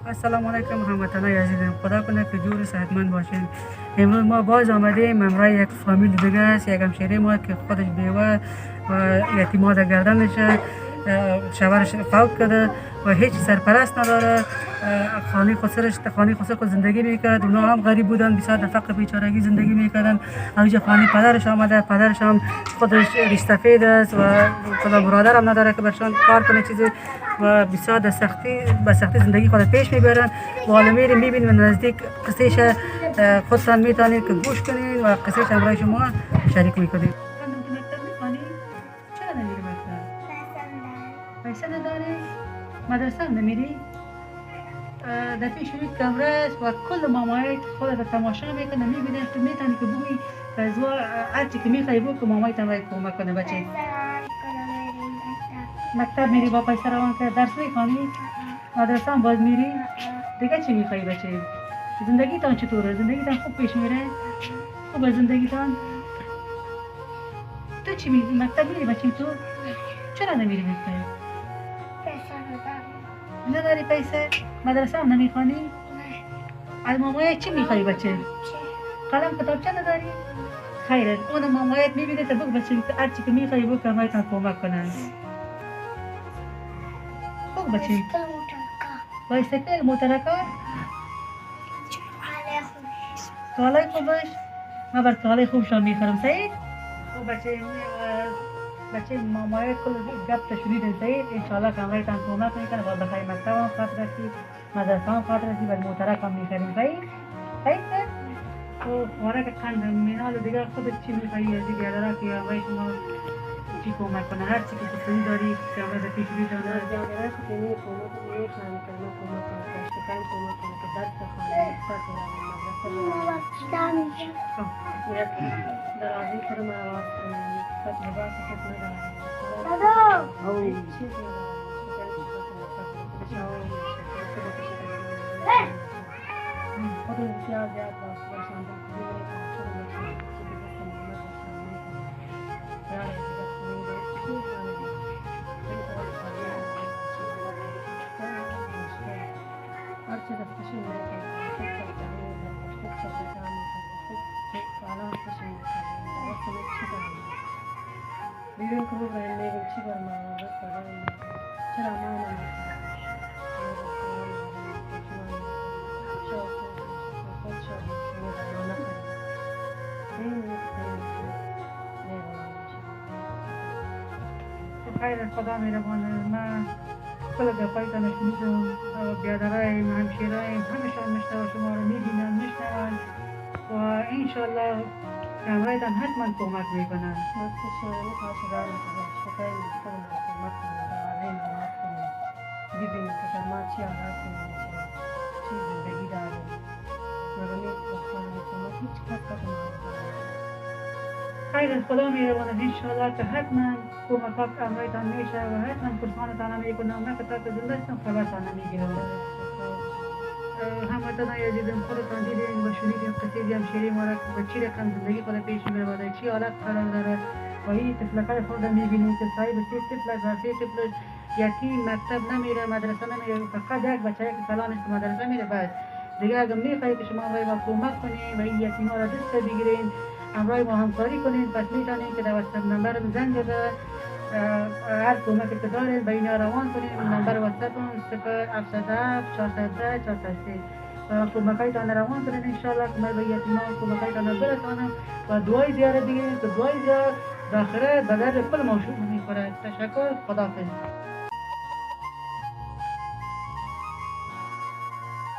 السلام علیکم هموطنان عزیزم، خدا کنه که جور و صحتمند باشین. امروز ما باز آمدیم همراه یک فامیل دیگه است، یک همشهری ما که خودش بیوه و یتیمات گردنشه، شوهرش فوت کرده و هیچ سرپرست نداره. خانه خود زندگی میکرد. اونا هم غریب بودن، بسیار در فقر بیچارگی زندگی میکردن. اینجا خانه پدرش آمده، پدرش هم خودش ریشسفید است و خدا برادر هم نداره که برشان کار کنه چیزی و بسیار به سختی زندگی خود پیش میبرن. و حالا میریم میبینیم نزدیک قصهش خودتان میتونید که گوش کنید و قصهش همراه شما شریک میکنید. چرا نمیری مکتب؟ پیسه نداری؟ مدرسه هم نمیری؟ در پیش روی کمره است و کل مامایت خودت تماشا میکنه، میبینه تو میتونی که بگویی که از هرچی که میخوای بگو که مامایت هم باید کمک کنه. بچه مکتب میری با پیسه روان که درس میخوانی؟ مدرسه هم باز میری؟ دیگه چی میخوایی بچه؟ زندگیتان چطوره؟ زندگیتان خوب پیش میره؟ خوبه زندگیتان؟ تو چی میری؟ مکتب میری بچه تو؟ چرا نمیری مکتب؟ نداری پیسه؟ مدرسه هم نمیخوانی؟ از مامایت چی میخوایی بچه؟ قلم کتابچه نداری؟ خیره، اون مامایت میبینه تا بگو بچه هرچی که میخوایی بگو که همایتان کمک کنن. بگو بچه بایسکل موترکار؟ کالای خوبش؟ من بر کالای خوبشان میخورم. سعید؟ خب بچه مامایت کل گپ تشنیدن سعید. انشالله که همایتان کمک میکنه و بخیر مکتب هم خواهد رسی، مدرسه هم خواهد رسی و موترک هم میخوریم. سعید؟ سعید؟ تو خوارک قند مینال دیگه خودت چی میخوایی از دیگه داره که همه شما چی کمک کنه؟ هر چی که خودتونی داری که همه در پیش روی داره جانورای خودمونی کمک میخوام که ما کمک کنه داشتکن کمک کنه که درس بخونه مکتب بره مدرسه در آزی خودم آواز کنم خود لباس خود ندارم چیز خود زیاد باشم هرچه دستشون میکنم خود بیرون که ببرن میگم چی بر ما چرا ما نمیکنم خیر خدا مهربانه. من کل گپایتان شنیدم، بیادرایم، همشیرایم، همشان میشنوه شما رو میبینن میشنون و انشالله همراهتان حتما کمک میکنن. ببینید که ما چی حالتی میشه چی زندگی داریم مگه ما هیچ کس خیر خدا مهربانه. انشالله که حتما کمکات امرایتان میشه و حتما پرسانتان میکنم. من که تا که زنده هستم خبرتان میگیرم. هموطنان عزیزم خودتان دیدین و شنیدین قصه همشیری ما را که چی رقم زندگی خود پیش میره و در چی حالت قرار داره و این طفلکای خود میبینید که صاحب 3 طفل و 3 طفل یتیم، مکتب نمیره، مدرسه نمیره، فقط یک بچه که کلانش که مدرسه میره. بس دیگه اگر میخواهید که شما همراه ما کمک کنین و این یتیما را دست بگیرین، همراه ما همکاری کنین، پس میتونین که در واتساپ نمبر زنگ بزنید. هر کمکی که دارید به اینا روان کنین. نمبر واتساپ 0777 410 403 کمکایتان روان کنین. انشالله که من به یتیما کمکایتان برسانم و دعای زیارت بگیرین که دعای زیارت در آخرت به درد کل ما میخوره. تشکر. خداحافظ.